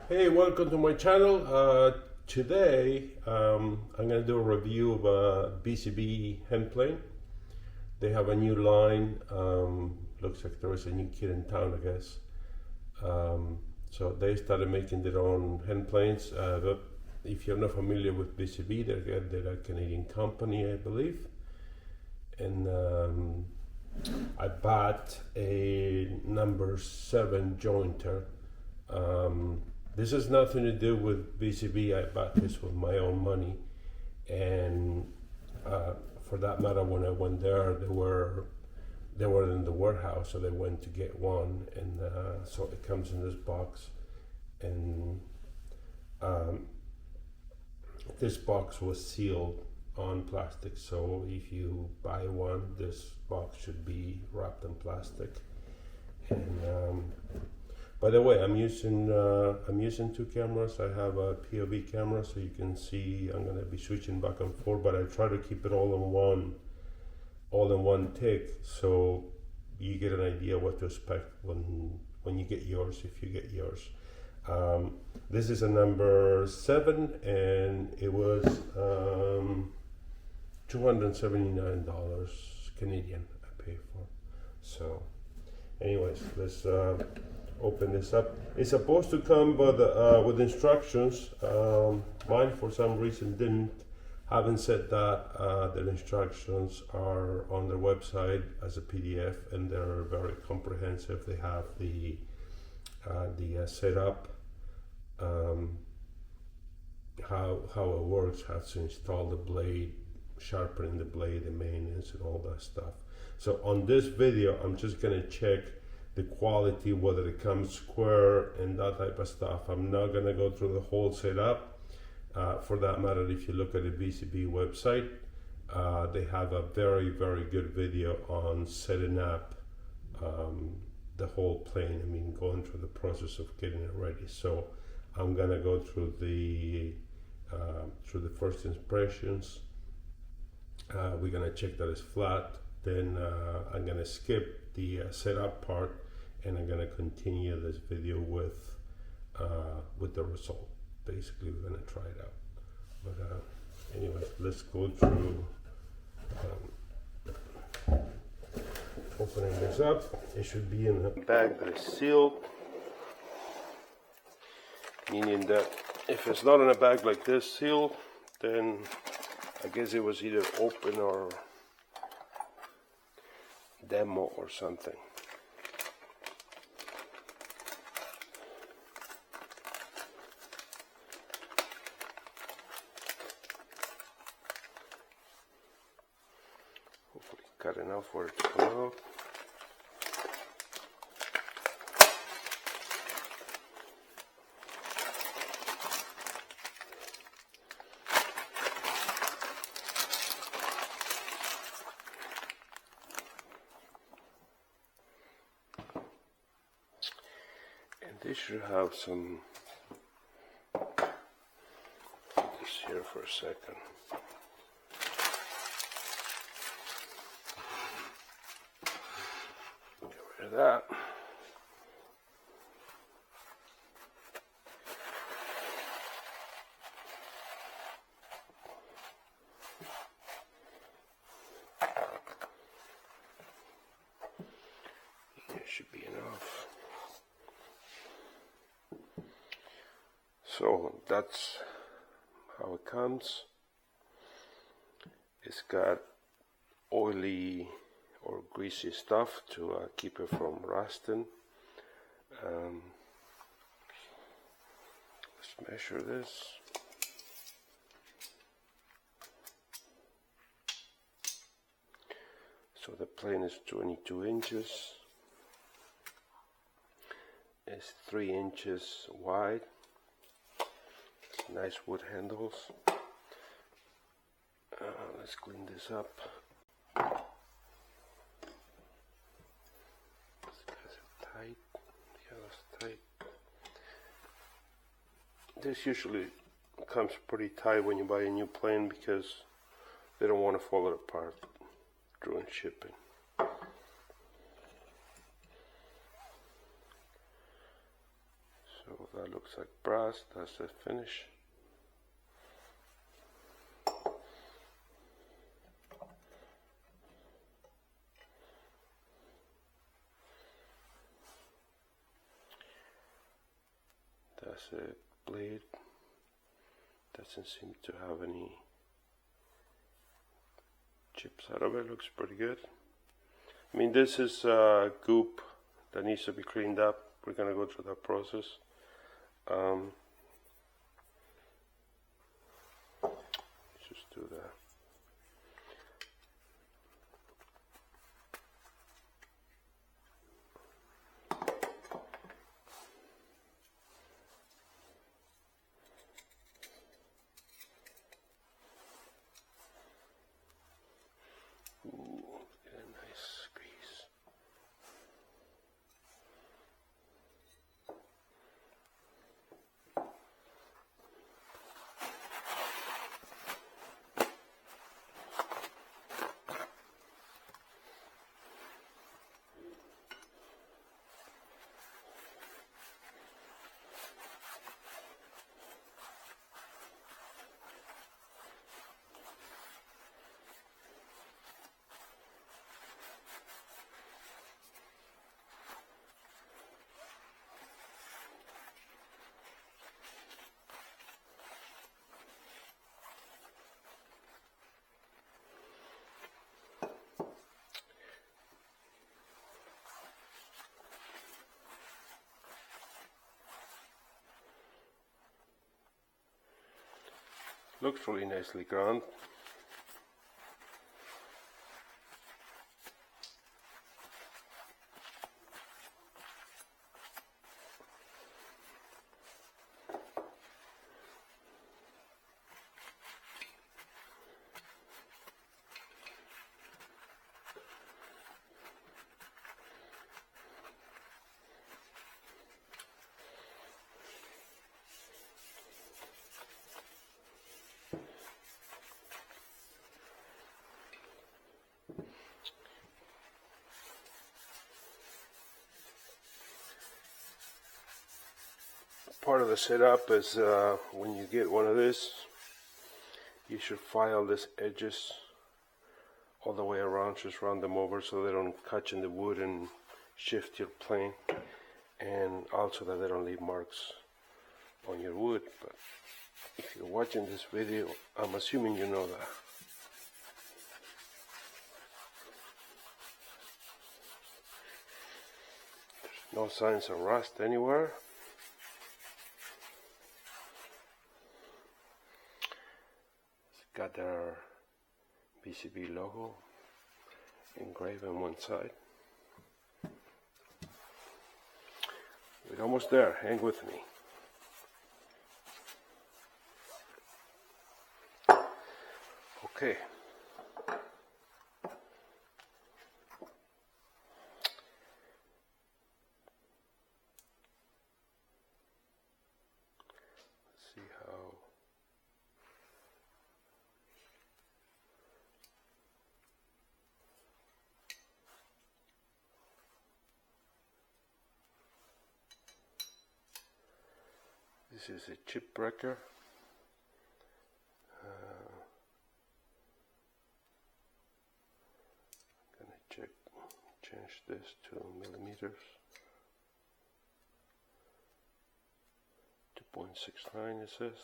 Hey, welcome to my channel. Today I'm going to do a review of a BCB hand plane. They have a new line. Looks like there was a new kid in town, I guess. So they started making their own hand planes. But if you're not familiar with BCB, they're a Canadian company, I believe. And I bought a number 7 jointer. This has nothing to do with BCB. I bought this with my own money, and for that matter, when I went there, they were in the warehouse, so they went to get one, and so it comes in this box, and this box was sealed on plastic. So if you buy one, this box should be wrapped in plastic. And by the way, I'm using 2 cameras. I have a POV camera, so you can see I'm gonna be switching back and forth, but I try to keep it all in one take, so you get an idea what to expect when you get yours, if you get yours. This is a number 7, and it was $279 Canadian I paid for. So, anyways, let's open this up. It's supposed to come with instructions. Mine for some reason didn't. Having said that, the instructions are on their website as a PDF, and they're very comprehensive. They have the setup, how it works, how to install the blade, sharpening the blade, the maintenance, and all that stuff. So on this video, I'm just gonna check the quality, whether it comes square and that type of stuff. I'm not gonna go through the whole setup. For that matter, if you look at the BCB website, they have a very, very good video on setting up the whole plane. I mean, going through the process of getting it ready. So I'm gonna go through the first impressions. We're gonna check that it's flat. Then I'm gonna skip the setup part, and I'm gonna continue this video with the result. Basically, we're gonna try it out. But anyway, let's go through opening this up. It should be in a bag that is sealed, meaning that if it's not in a bag like this sealed, then I guess it was either open or demo or something. Hopefully cut enough for it to come out. This should have some, put this here for a second. Get rid of that. It should be enough. So that's how it comes. It's got oily or greasy stuff to keep it from rusting. Let's measure this. So the plane is 22 inches. It's 3 inches wide. Nice wood handles. Let's clean this up. These guys are tight. The other's tight. This usually comes pretty tight when you buy a new plane because they don't want to fall apart during shipping. So that looks like brass. That's the finish. That's a blade. Doesn't seem to have any chips out of it. Looks pretty good. I mean, this is goop that needs to be cleaned up. We're gonna go through that process. Just do that. Looks really nicely ground. Part of the setup is when you get one of this, you should file these edges all the way around, just round them over so they don't catch in the wood and shift your plane, and also that they don't leave marks on your wood. But if you're watching this video, I'm assuming you know that. There's no signs of rust anywhere. Got their PCB logo engraved on one side. We're almost there. Hang with me. Okay. Let's see how. This is a chip breaker. I'm gonna change this to millimeters. 2.69 is this.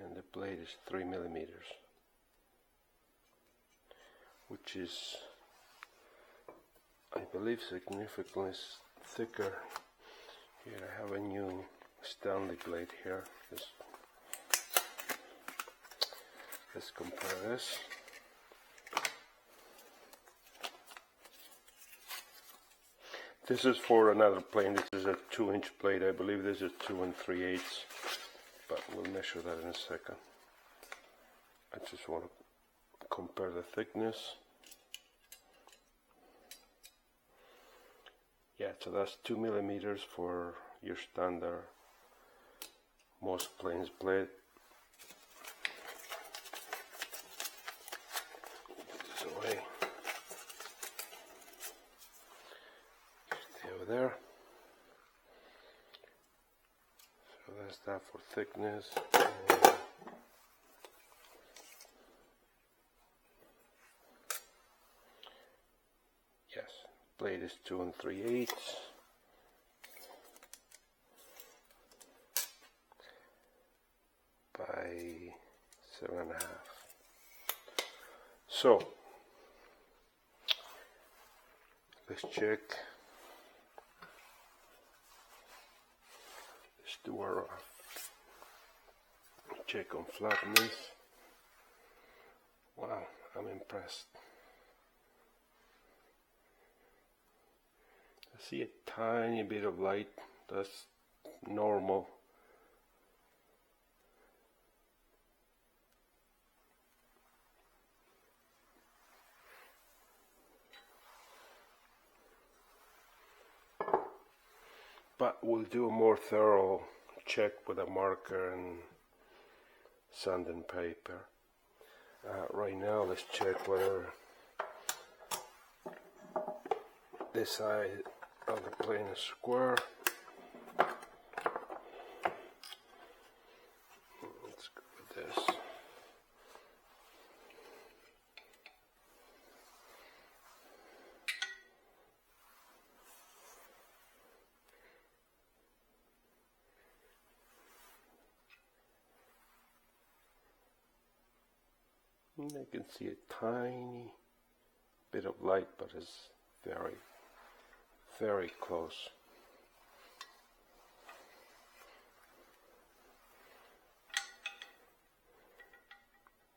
And the blade is 3 millimeters. Which is, I believe, significantly thicker. Here I have a new Stanley blade here. Let's compare this. This is for another plane. This is a 2-inch blade. I believe this is 2 3/8, but we'll measure that in a second. I just want to compare the thickness. Yeah, so that's 2 millimeters for your standard most planes blade. this away. Stay over there. So that's that for thickness. Yes, blade is 2 3/8. By 7.5. So let's check. Let's do our check on flatness. Wow, I'm impressed. I see a tiny bit of light. That's normal. But we'll do a more thorough check with a marker and sand and paper. Right now, let's check whether this side of the plane is square. Let's go with this. I can see a tiny bit of light, but it's very, very close.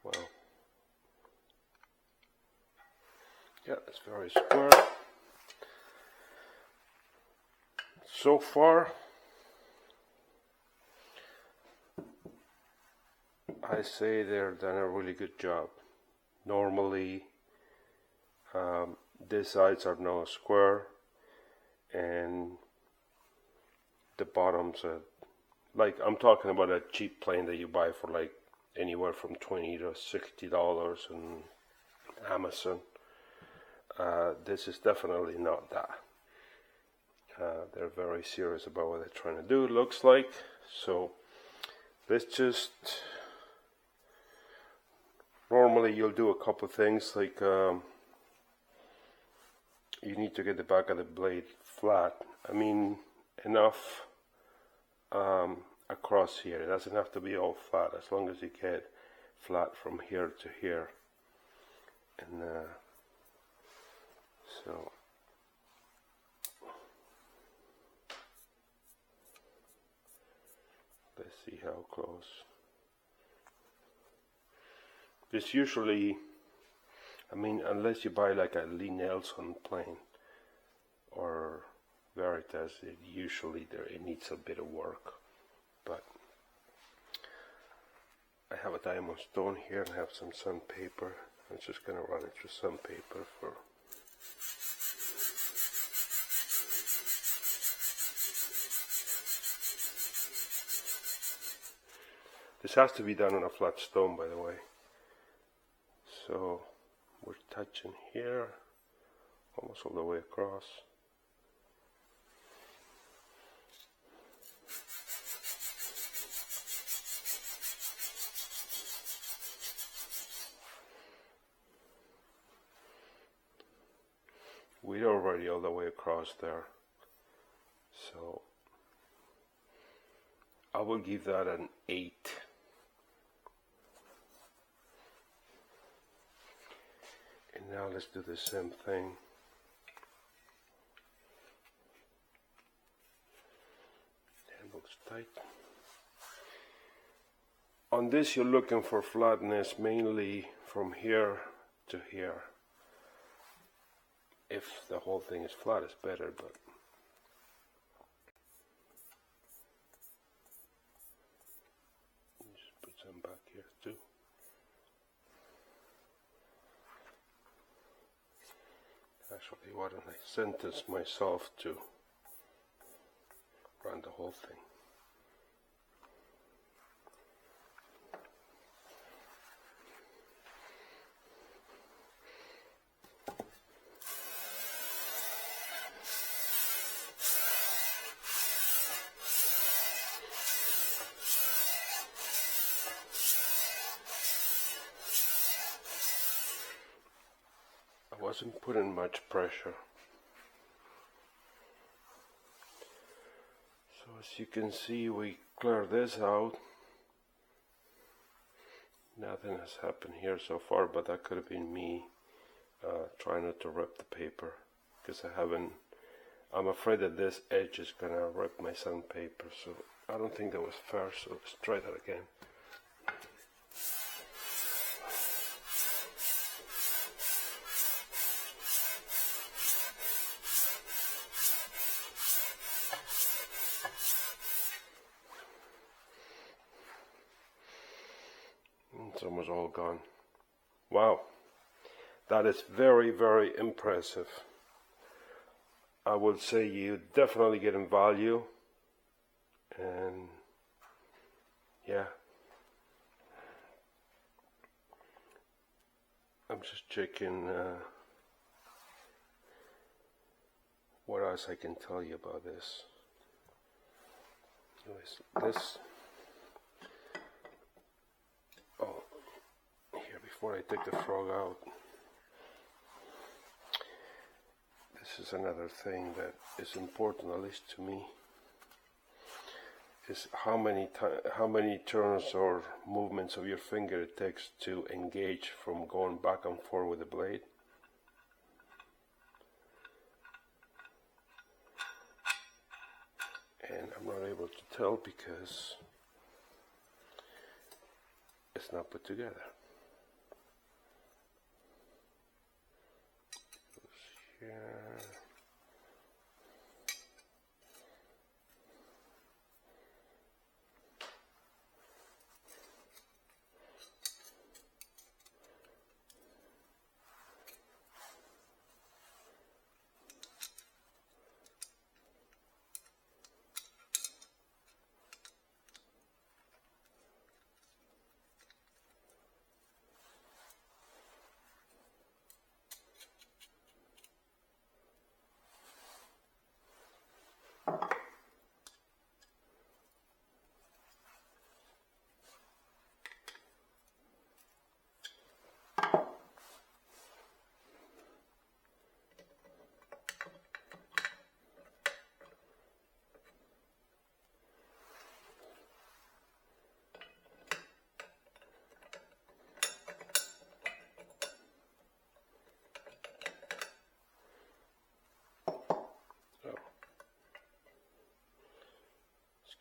Well, yeah, it's very square. So far, I say they've done a really good job. Normally, these sides are now square, and the bottoms are like, I'm talking about a cheap plane that you buy for like anywhere from $20 to $60 on Amazon. This is definitely not that. They're very serious about what they're trying to do, it looks like. So let's just, normally you'll do a couple things, like you need to get the back of the blade flat. I mean, enough across here. It doesn't have to be all flat, as long as you get flat from here to here. And so let's see how close. This usually, I mean, unless you buy like a Lee Nelson plane or Veritas, it needs a bit of work. But I have a diamond stone here and I have some sandpaper. I'm just gonna run it through sandpaper for. This has to be done on a flat stone, by the way. So we're touching here, almost all the way across. We're already all the way across there. So I will give that an 8. And now let's do the same thing. That looks tight. On this you're looking for flatness mainly from here to here. If the whole thing is flat, it's better, but just put some back here too. Actually, why don't I sentence myself to run the whole thing? wasn't putting much pressure. So as you can see, we clear this out. Nothing has happened here so far, but that could have been me trying not to rip the paper, because I'm afraid that this edge is gonna rip my sandpaper, so I don't think that was fair, so let's try that again. It's almost all gone. Wow, that is very, very impressive. I would say you definitely getting value, and yeah, I'm just checking what else I can tell you about this. Anyways, this. Oh, here, before I take the frog out, this is another thing that is important, at least to me, is how many turns or movements of your finger it takes to engage from going back and forth with the blade. And I'm not able to tell because it's not put together. Here.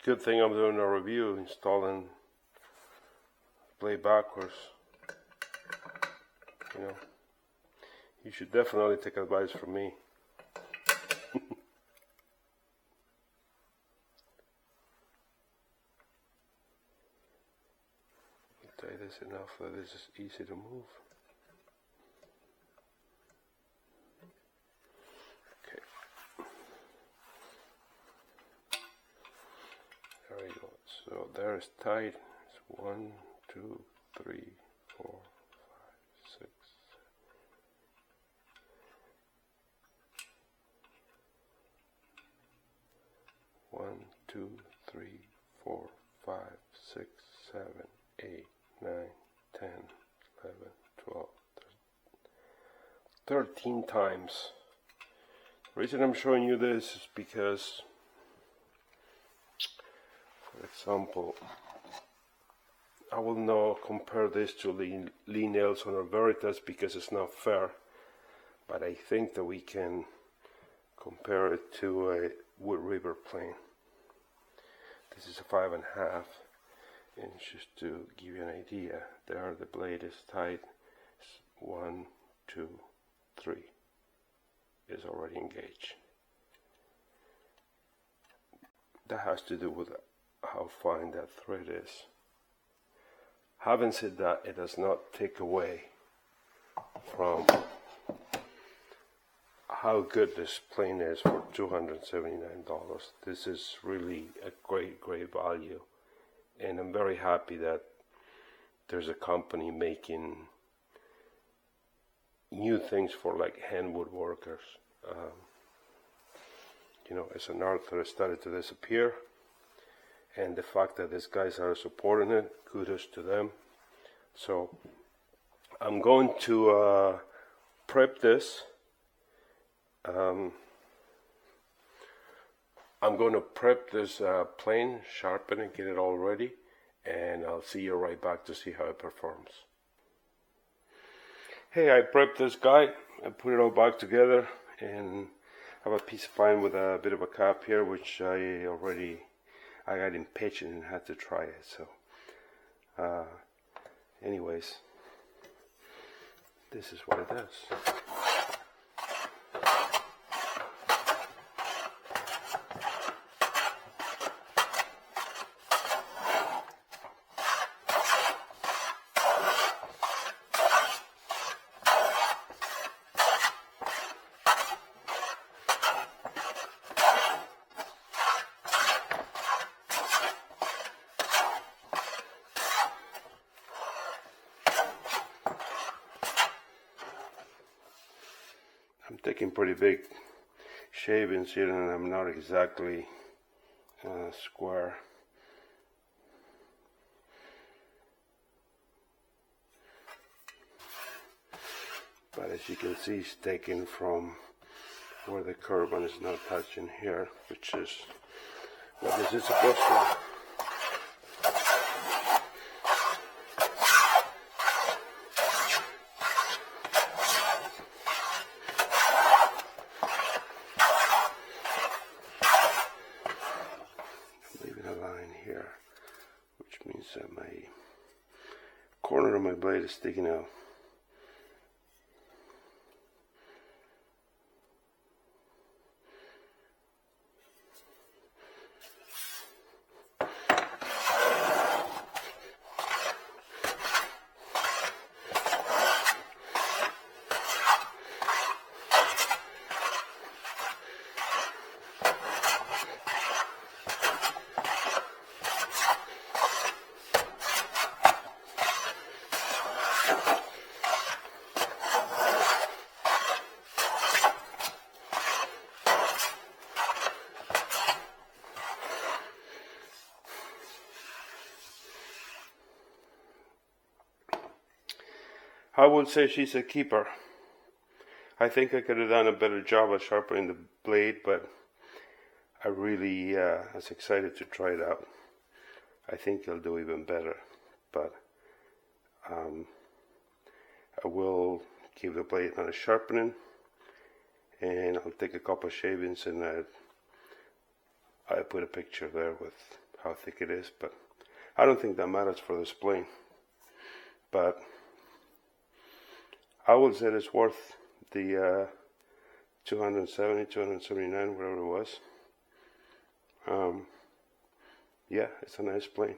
Good thing I'm doing a review, installing blade backwards. You know, you should definitely take advice from me. I'll tie this enough that this is easy to move. So there is tight. It's 1, 2, 3, 4, 5, 6. 1, 2, 3, 4, 5, 6, 7, 8, 9, 10, 11, 12, 13 times. The reason I'm showing you this is because, for example, I will not compare this to Lee Nelson or Veritas because it's not fair, but I think that we can compare it to a Wood River plane. This is a 5.5, and just to give you an idea, there the blade is tight. It's 1, 2, 3 is already engaged. That has to do with how fine that thread is. Having said that, it does not take away from how good this plane is for $279. This is really a great value, and I'm very happy that there's a company making new things for like hand woodworkers. You know, it's an art that has started to disappear, and the fact that these guys are supporting it, kudos to them. So I'm going to prep this. I'm going to prep this plane, sharpen it, get it all ready, and I'll see you right back to see how it performs. Hey, I prepped this guy. I put it all back together, and I have a piece of pine with a bit of a cap here, which I got impatient and had to try it. So, anyways, this is what it does. I'm taking pretty big shavings here, and I'm not exactly square. But as you can see, it's taken from where the curve one is not touching here, which is what this is supposed to. Here, which means that my corner of my blade is sticking out. I would say she's a keeper. I think I could have done a better job of sharpening the blade, but I really was excited to try it out. I think it'll do even better, but I will keep the blade on a sharpening, and I'll take a couple of shavings, and I put a picture there with how thick it is, but I don't think that matters for this plane. But I would say it's worth the 270, 279, whatever it was. Yeah, it's a nice plane.